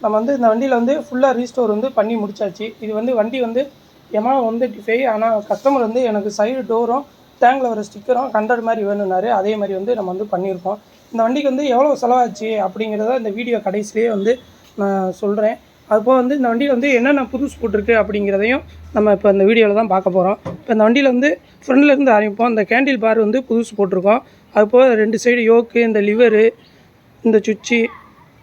நம்ம வந்து இந்த வண்டியில் வந்து ஃபுல்லாக ரீஸ்டோர் வந்து பண்ணி முடிச்சாச்சு. இது வந்து வண்டி வந்து Yamaha 135. ஆனால் கஸ்டமர் வந்து எனக்கு சைடு டோரும் டேங்கில் வர ஸ்டிக்கரும் 100 மாதிரி வேணும்னாரு. அதே மாதிரி வந்து நம்ம வந்து பண்ணியிருக்கோம். இந்த வண்டிக்கு வந்து எவ்வளோ செலவாச்சு அப்படிங்கிறத இந்த வீடியோ கடைசிலேயே வந்து நான் சொல்கிறேன். அதுபோக வந்து இந்த வண்டியில் வந்து என்னென்ன புதுசு போட்டிருக்கு அப்படிங்கிறதையும் நம்ம இப்போ இந்த வீடியோவில் தான் பார்க்க போகிறோம். இப்போ இந்த வண்டியில் வந்து ஃப்ரண்ட்லேருந்து ஆரம்பிப்போம். இந்த கேண்டில் பார் வந்து புதுசு போட்டிருக்கோம். அதுபோக 2 சைடு யோக்கு, இந்த லிவரு, இந்த சுவிட்சு,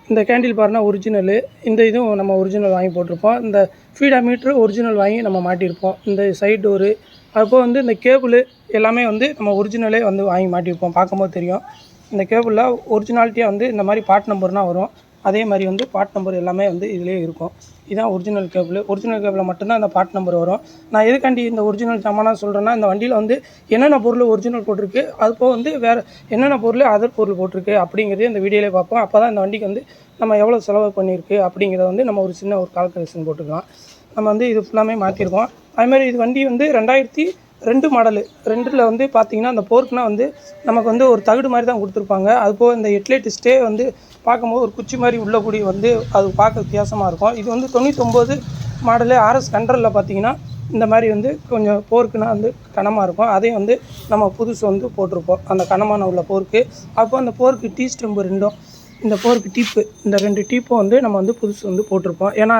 இந்த கேண்டில் பார்னால் ஒரிஜினலு, இந்த இதுவும் நம்ம ஒரிஜினல் வாங்கி போட்டிருப்போம். இந்த ஃபீடா மீட்ரு ஒரிஜினல் வாங்கி நம்ம மாட்டியிருப்போம். இந்த சைடு டோரு, அதுபோக வந்து இந்த கேபிள் எல்லாமே வந்து நம்ம ஒரிஜினலே வந்து வாங்கி மாட்டியிருப்போம். பார்க்கும்போது தெரியும். இந்த கேபிளில் ஒரிஜினாலிட்டியாக வந்து இந்த மாதிரி பார்ட் நம்பர்னால் வரும். அதே மாதிரி வந்து பார்ட் நம்பர் எல்லாமே வந்து இதிலே இருக்கும். இதுதான் ஒரிஜினல் கேபிள். ஒரிஜினல் கேபிளில் மட்டும்தான் அந்த பார்ட் நம்பர் வரும். நான் எதுக்காண்டி இந்த ஒரிஜினல் சாமானாக சொல்கிறேன்னா, இந்த வண்டியில் வந்து என்னென்ன பொருள் ஒரிஜினல் போட்டிருக்கு, அதுபோக வந்து வேறு என்னென்ன பொருள் அதர் பொருள் போட்டிருக்கு அப்படிங்கிறதே இந்த வீடியோவிலே பார்ப்போம். அப்போ தான் இந்த வண்டிக்கு வந்து நம்ம எவ்வளோ செலவு பண்ணியிருக்கு அப்படிங்கிறத வந்து நம்ம ஒரு சின்ன ஒரு கால்குலேஷன் போட்டுக்கலாம். நம்ம வந்து இது ஃபுல்லாமே மாற்றிருக்கோம். அதுமாதிரி இது வண்டி வந்து 2002 மாடலு. 2ல் வந்து பார்த்திங்கன்னா அந்த போர்க்குனா வந்து நமக்கு வந்து ஒரு தகுடு மாதிரி தான் கொடுத்துருப்பாங்க. அதுபோக இந்த ஹெட்லைட் ஸ்டே வந்து பார்க்கும்போது ஒரு குச்சி மாதிரி உள்ளக்கூடிய வந்து அது பார்க்க வித்தியாசமாக இருக்கும். இது வந்து 99 மாடலு RS கண்ட்ரோலில் பார்த்திங்கன்னா இந்த மாதிரி வந்து கொஞ்சம் போர்க்குனா வந்து கனமாக இருக்கும். அதையும் வந்து நம்ம புதுசு வந்து போட்டிருப்போம், அந்த கனமான உள்ள போர்க்கு. அப்போ அந்த போர்க்கு டீ ஸ்டெம்பு ரெண்டும், இந்த போர்க்கு டீப்பு, இந்த 2 டீப்பும் வந்து நம்ம வந்து புதுசு வந்து போட்டிருப்போம். ஏன்னா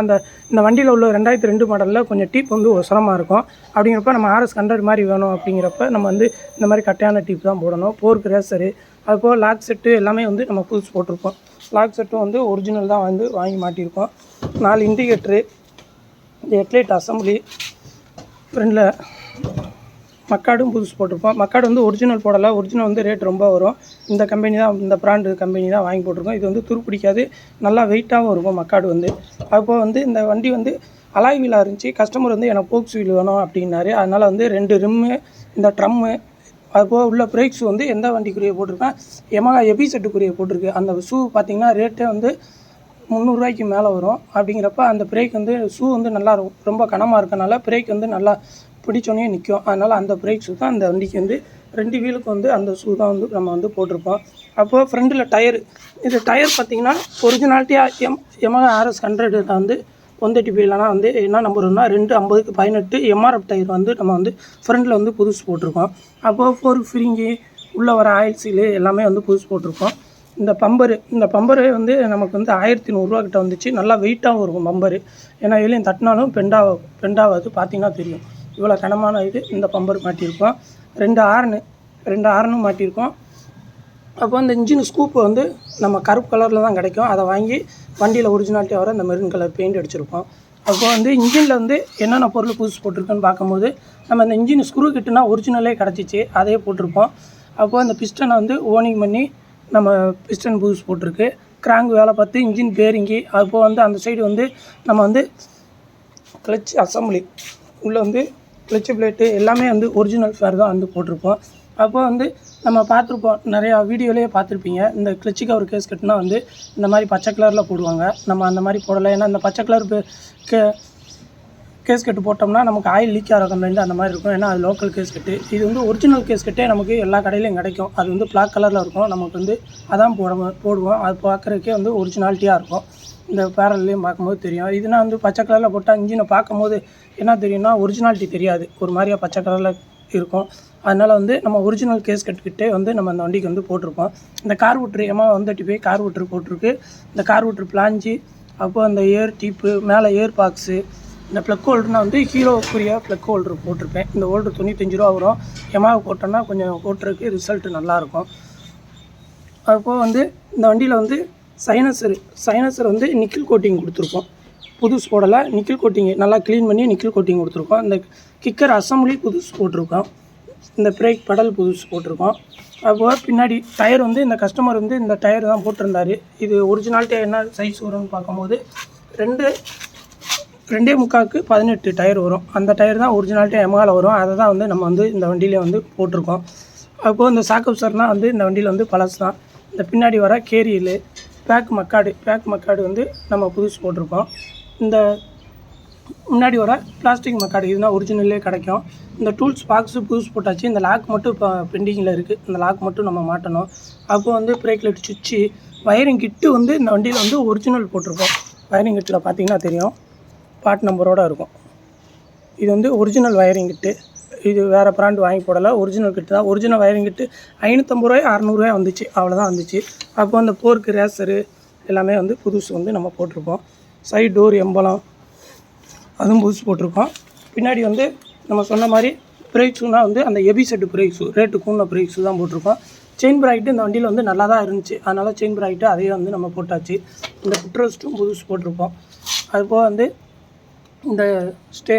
இந்த வண்டியில் உள்ள 2002 மாடலில் கொஞ்சம் டீப் வந்து ஒசரமாக இருக்கும். அப்படிங்கிறப்ப நம்ம RS 100 மாதிரி வேணும் அப்படிங்கிறப்ப நம்ம வந்து இந்த மாதிரி கட்டையான டீப் தான் போடணும். போர்க்கு ரேசரு, அதுபோக லாக் செட்டு எல்லாமே வந்து நம்ம புதுசு போட்டிருப்போம். லாக் செட்டும் வந்து ஒரிஜினல் தான் வந்து வாங்கி மாட்டியிருக்கோம். 4 இண்டிகேட்ரு, இந்த ஹெட்லைட் அசம்பிளி, ஃப்ரெண்டில் மக்காடும் புதுசு போட்டிருப்போம். மக்காடு வந்து ஒரிஜினல் போடலை. ஒரிஜினல் வந்து ரேட் ரொம்ப வரும். இந்த கம்பெனி தான், இந்த பிராண்டு கம்பெனி தான் வாங்கி போட்டிருக்கோம். இது வந்து துருப்பிடிக்காது, நல்லா வெயிட்டாகவும் இருக்கும் மக்காடு வந்து. அதுபோக வந்து இந்த வண்டி வந்து அலாய் வீலாக இருந்துச்சு. கஸ்டமர் வந்து எனக்கு போக்ஸ் வீல் வேணும் அப்படின்னாரு. அதனால் வந்து 2 ரிம்மு, இந்த ட்ரம்மு, அதுபோக உள்ள பிரேக்ஸ் வந்து எந்த வண்டிக்குரிய போட்டிருக்கேன், Yamaha எபி செட்டுக்குரிய போட்டிருக்கு. அந்த ஷூ பார்த்திங்கன்னா ரேட்டே வந்து 300 ரூபாய்க்கு மேலே வரும். அப்படிங்கிறப்ப அந்த பிரேக் வந்து ஷூ வந்து நல்லா ரொம்ப கனமாக இருக்கனால பிரேக் வந்து நல்லா பிடிச்சோன்னே நிற்கும். அதனால் அந்த பிரேக் ஷூ தான் அந்த வண்டிக்கு வந்து 2 வீலுக்கு வந்து அந்த ஷூ தான் வந்து நம்ம வந்து போட்டிருப்போம். அப்போது ஃப்ரண்டில் டயரு, இது டயர் பார்த்திங்கன்னா ஒரிஜினாலிட்டியாக Yamaha RS 100 வந்து 135 வந்து என்ன நம்பருன்னா 250/18 MRF டயர் வந்து நம்ம வந்து ஃப்ரண்டில் வந்து புதுசு போட்டிருக்கோம். அப்போது 4 ஃப்ரிங்கி, உள்ளே வர ஆயில் சீலு எல்லாமே வந்து புதுசு போட்டிருக்கோம். இந்த பம்பரு வந்து நமக்கு வந்து 1100 ரூபா கிட்ட வந்துச்சு. நல்லா வெயிட்டாகவும் இருக்கும் பம்பரு. ஏன்னா எதுலேயும் தட்டினாலும் பெண்டாவது பார்த்திங்கன்னா தெரியும். இவ்வளோ கனமான இது இந்த பம்பர் மாட்டியிருக்கோம். 2 ஹார்னும் மாட்டியிருக்கோம். அப்போ இந்த இன்ஜின் ஸ்கூப்பு வந்து நம்ம கருப்பு கலரில் தான் கிடைக்கும். அதை வாங்கி வண்டியில் ஒரிஜினாலிட்டியாக வர இந்த மெரூன் கலர் பெயிண்ட் அடிச்சிருப்போம். அப்போ வந்து இன்ஜினில் வந்து என்னென்ன பொருள் புதுசு போட்டிருக்குன்னு பார்க்கும்போது நம்ம இந்த இன்ஜின் ஸ்க்ரூ கிட்டனா ஒரிஜினலே கிடச்சிச்சு, அதே போட்டிருப்போம். அப்போது அந்த பிஸ்டனை வந்து ஓனிங் பண்ணி நம்ம பிஸ்டன் புதுசு போட்டிருக்கு. கிராங்க் வேலை பார்த்து இன்ஜின் பேரிங்கி, அதுபோக வந்து அந்த சைடு வந்து நம்ம வந்து கிளச் அசம்பிளி, உள்ளே வந்து கிளச்சு பிளேட்டு எல்லாமே வந்து ஒரிஜினல் ஃபேர் தான் வந்து போட்டிருப்போம். அப்போ வந்து நம்ம பார்த்துருப்போம், நிறையா வீடியோலேயே பார்த்துருப்பீங்க. இந்த கிளச்சு கவர் கேஸ் கட்டுனா வந்து இந்த மாதிரி பச்சை கலரில் போடுவாங்க. நம்ம அந்த மாதிரி போடலை. ஏன்னா இந்த பச்சை கலர் கேஸ் கட்டு போட்டோம்னா நமக்கு ஆயில் லீக் ஆகிற கம்ப்ளைண்ட் அந்த மாதிரி இருக்கும். ஏன்னா அது லோக்கல் கேஸ் கட்டு. இது வந்து ஒரிஜினல் கேஸ் கட்டே நமக்கு எல்லா கடையிலையும் கிடைக்கும். அது வந்து பிளாக் கலரில் இருக்கும். நமக்கு வந்து அதான் போடுவோம். அது பார்க்குறதுக்கே வந்து ஒரிஜினாலிட்டியாக இருக்கும். இந்த பேரல்லையும் பார்க்கும்போது தெரியும். இதுனா வந்து பச்சை கலரில் போட்டால் இன்ஜினை பார்க்கும்போது என்ன தெரியும்னா ஒரிஜினாலிட்டி தெரியாது, ஒரு மாதிரியாக பச்சை கலரில் இருக்கும். அதனால் வந்து நம்ம ஒரிஜினல் கேஸ் கட்டுக்கிட்டே வந்து நம்ம அந்த வண்டிக்கு வந்து போட்டிருப்போம். இந்த கார்பூட்ரு Yamaha 135 கார்பூட்ரு போட்டிருக்கு. இந்த கார்பூட்ரு பிளாஞ்சி, அப்போ அந்த ஏர் டீப்பு, மேலே ஏர் பாக்ஸு, இந்த ப்ளக் ஹோல்டர்னால் வந்து ஹீரோக்குரிய ப்ளக் ஹோல்டர் போட்டிருப்பேன். இந்த ஹோல்டர் 95 ரூபா வரும். Yamaha போட்டோன்னா கொஞ்சம் ஓட்டுறதுக்கு ரிசல்ட்டு நல்லாயிருக்கும். அதுபோக வந்து இந்த வண்டியில் வந்து சைனஸர் வந்து நிக்கில் கோட்டிங் கொடுத்துருக்கோம். புதுசு போடலை, நிக்கில் கோட்டிங் நல்லா க்ளீன் பண்ணி நிக்கில் கோட்டிங் கொடுத்துருக்கோம். இந்த கிக்கர் அசம்பிளி புதுசு போட்டிருக்கோம். இந்த பிரேக் பெடல் புதுசு போட்டிருக்கோம். அதுபோக பின்னாடி டயர் வந்து இந்த கஸ்டமர் வந்து இந்த டயர் தான் போட்டிருந்தார். இது ஒரிஜினாலிட்டியாக என்ன சைஸ் வரும்னு பார்க்கும்போது 2.25க்கு 18 டயர் வரும். அந்த டயர் தான் ஒரிஜினாலிட்டியாக Yamahaவில் வரும். அதை தான் வந்து நம்ம வந்து இந்த வண்டியிலே வந்து போட்டிருக்கோம். அப்போது இந்த சாக்கப்சர்னால் வந்து இந்த வண்டியில் வந்து பழசு தான். இந்த பின்னாடி வர கேரியலு, பேக் மக்காடு வந்து நம்ம புதுசு போட்டிருக்கோம். இந்த முன்னாடி வர பிளாஸ்டிக் மக்காடு இதுனா ஒரிஜினல்லே கிடைக்கும். இந்த டூல்ஸ் பாக்ஸு புதுசு போட்டாச்சு. இந்த லாக் மட்டும் இப்போ பெண்டிங்கில் இருக்குது. இந்த லாக் மட்டும் நம்ம மாட்டணும். அப்போ வந்து பிரேக் லைட் சுவிட்சு, வயரிங் கிட்டு வந்து இந்த வண்டியில் வந்து ஒரிஜினல் போட்டிருக்கோம். வயரிங் கிட்டில் பார்த்தீங்கன்னா தெரியும், பார்ட் நம்பரோடு இருக்கும். இது வந்து ஒரிஜினல் வயரிங் கிட்டு. இது வேறு பிராண்டு வாங்கி போடலை, ஒரிஜினல் கிட்டு தான். ஒரிஜினல் வயரிங் கிட்டு 550 600 வந்துச்சு, அவ்வளோதான் வந்துச்சு. அப்போ அந்த போர்க்கு ரேசரு எல்லாமே வந்து புதுசு வந்து நம்ம போட்டிருப்போம். சைடு டோர் எம்பலம் அதுவும் புதுசு போட்டிருக்கோம். பின்னாடி வந்து நம்ம சொன்ன மாதிரி பிரேக் ஷூனா வந்து அந்த எபி செட்டு பிரேக் ஷூ, ரேட்டு கூடின பிரேக் ஷூ தான் போட்டிருக்கோம். செயின் ப்ராக்கெட்டு இந்த வண்டியில் வந்து நல்லா தான் இருந்துச்சு, அதனால் செயின் ப்ராக்கெட்டு அதையே வந்து நம்ம போட்டாச்சு. இந்த ஃபுட்ரெஸ்ட்டும் புதுசு போட்டிருப்போம். அதுபோக வந்து இந்த ஸ்டே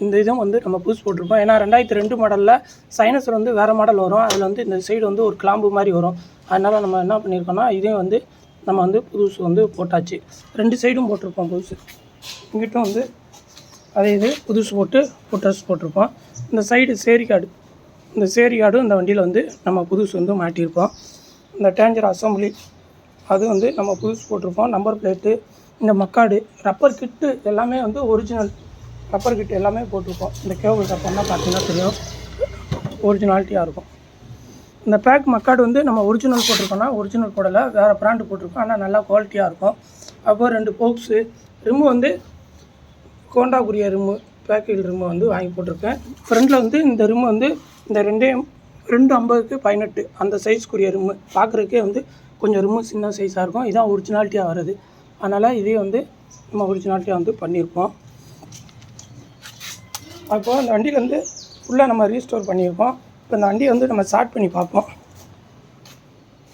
இந்த இதுவும் வந்து நம்ம புதுசு போட்டிருப்போம். ஏன்னா 2002 மாடலில் சைனஸர் வந்து வேறு மாடல் வரும், அதில் வந்து இந்த சைடு வந்து ஒரு கிளாம்பு மாதிரி வரும். அதனால் நம்ம என்ன பண்ணியிருக்கோம்னா இதையும் வந்து நம்ம வந்து புதுசு வந்து போட்டாச்சு. 2 சைடும் போட்டிருப்போம் புதுசு. இங்கிட்டும் வந்து அதே இது புதுசு போட்டு ஃபுட்ரெஸ்ட் போட்டிருப்போம். இந்த சைடு சேரி கார்டும் இந்த வண்டியில் வந்து நம்ம புதுசு வந்து மாட்டியிருப்போம். இந்த டேஞ்சர் அசம்பிளி அது வந்து நம்ம புதுசு போட்டிருப்போம். நம்பர் பிளேட்டு, இந்த மக்காடு, ரப்பர் கிட்டு எல்லாமே வந்து ஒரிஜினல் ரப்பர் கிட்டு எல்லாமே போட்டிருப்போம். இந்த கேபிள் ரப்பர்லாம் பார்த்தீங்கன்னா தெரியும், ஒரிஜினாலிட்டியாக இருக்கும். இந்த பேக் மக்காடு வந்து நம்ம ஒரிஜினல் போட்டிருக்கோம்னா ஒரிஜினல் போடலை, வேறு பிராண்டு போட்டிருக்கோம், ஆனால் நல்லா குவாலிட்டியாக இருக்கும். அப்போ 2 போக்ஸு ரிம்மு வந்து கோண்டாக்குரிய ரிம்மு, பேக்கில் ரிம்மு வந்து வாங்கி போட்டிருக்கேன். ஃப்ரண்டில் வந்து இந்த ரிம்மு வந்து இந்த 250க்கு 18 அந்த சைஸ்க்குரிய ரிம்மு. பார்க்குறதுக்கே வந்து கொஞ்சம் ரிம்மு சின்ன சைஸாக இருக்கும். இதான் ஒரிஜினாலிட்டியாக வருது, அதனால் இதே வந்து நம்ம ஒரிஜினாலிட்டியாக வந்து பண்ணியிருப்போம். அப்போது அந்த வண்டியில் வந்து ஃபுல்லாக நம்ம ரீஸ்டோர் பண்ணியிருக்கோம். இப்போ இந்த வண்டியை வந்து நம்ம ஸ்டார்ட் பண்ணி பார்ப்போம்.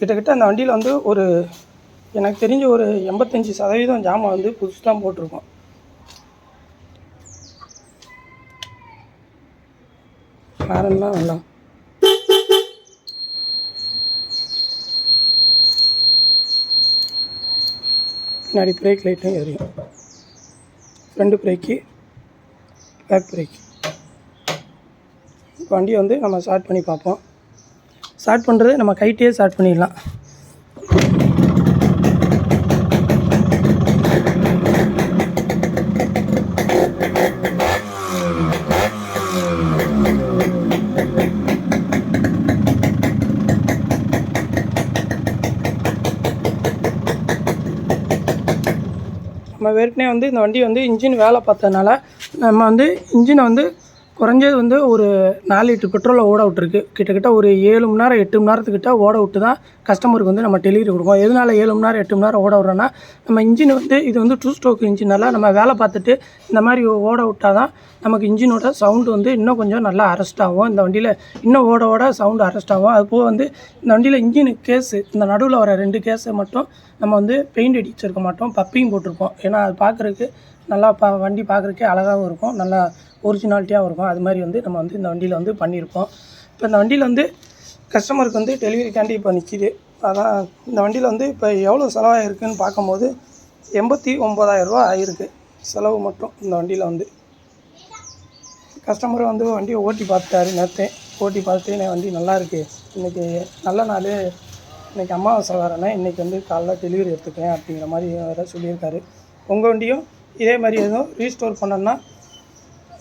கிட்டத்தட்ட அந்த வண்டியில் வந்து ஒரு எனக்கு தெரிஞ்ச ஒரு 85% ஜாமான் வந்து புதுசு தான் போட்டிருக்கோம். காரணம்லாம் நல்லா பின்னாடி பிரேக் லைட்டும் எரியும். Front brake, back brake. வண்டியை வந்து நம்ம ஸ்டார்ட் பண்ணி பார்ப்போம். ஸ்டார்ட் பண்ணுறது நம்ம கைட்டே ஸ்டார்ட் பண்ணிடலாம். நம்ம ஏற்கனவே வந்து இந்த வண்டி வந்து இன்ஜின் வேலை பார்த்ததுனால நம்ம வந்து இன்ஜினை வந்து குறைஞ்சது வந்து ஒரு 4 லிட்டர் பெட்ரோலில் ஓட விட்டுருக்கு. கிட்டத்தட்ட ஒரு 7 மணி நேரம் 8 மணி நேரத்துக்கிட்ட ஓட விட்டு தான் கஸ்டமருக்கு வந்து நம்ம டெலிவரி கொடுப்போம். எதனால் 7 மணி நேரம் 8 மணி நேரம் ஓட விட்றோன்னா, நம்ம இன்ஜின் வந்து இது வந்து 2 ஸ்ட்ரோக் இன்ஜினால் நம்ம வேலை பார்த்துட்டு இந்த மாதிரி ஓட விட்டால் தான் நமக்கு இன்ஜினோட சவுண்டு வந்து இன்னும் கொஞ்சம் நல்லா அரெஸ்ட் ஆகும். இந்த வண்டியில் இன்னும் ஓட சவுண்டு அரெஸ்ட் ஆகும். அதுபோக வந்து இந்த வண்டியில் இன்ஜினு கேஸு, இந்த நடுவில் வர 2 கேஸை மட்டும் நம்ம வந்து பெயிண்ட் அடிச்சிருக்க மாட்டோம், பப்பிங் போட்டிருப்போம். ஏன்னா அது பார்க்குறதுக்கு நல்லா வண்டி பார்க்குறதுக்கே அழகாகவும் இருக்கும், நல்லா ஒரிஜினாலிட்டியாகவும் இருக்கும். அது மாதிரி வந்து நம்ம வந்து இந்த வண்டியில் வந்து பண்ணியிருப்போம். இப்போ இந்த வண்டியில் வந்து கஸ்டமருக்கு வந்து டெலிவரிக்காண்டி இப்போ நிற்கிது. அதான் இந்த வண்டியில் வந்து இப்போ எவ்வளோ செலவாகிருக்குன்னு பார்க்கும்போது 89,000 ரூபா ஆகிருக்கு செலவு மட்டும். இந்த வண்டியில் வந்து கஸ்டமரும் வந்து வண்டியை ஓட்டி பார்த்துட்டாரு, நேற்று ஓட்டி பார்த்துட்டு என் வண்டி நல்லாயிருக்கு, இன்றைக்கி நல்ல நாள், இன்றைக்கி அமாவாசை வரேனே, இன்றைக்கி வந்து காலைல டெலிவரி எடுத்துக்கிறேன் அப்படிங்கிற மாதிரி வேறு சொல்லியிருக்காரு. உங்கள் வண்டியும் இதே மாதிரி எதுவும் ரீஸ்டோர் பண்ணோன்னா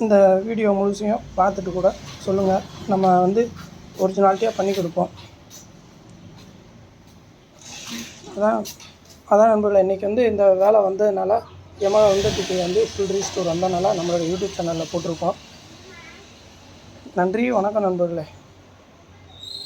இந்த வீடியோ முழுசையும் பார்த்துட்டு கூட சொல்லுங்கள், நம்ம வந்து ஒரிஜினாலிட்டியாக பண்ணி கொடுப்போம். அதான் நண்பர்களே, இன்றைக்கி வந்து இந்த வேலை வந்ததுனால யமஹா வந்து வந்து ஃபுல் ரீஸ்டோர் வந்ததுனால நம்மளோட யூடியூப் சேனலில் போட்டிருக்கோம். நன்றி, வணக்கம் நண்பர்களே.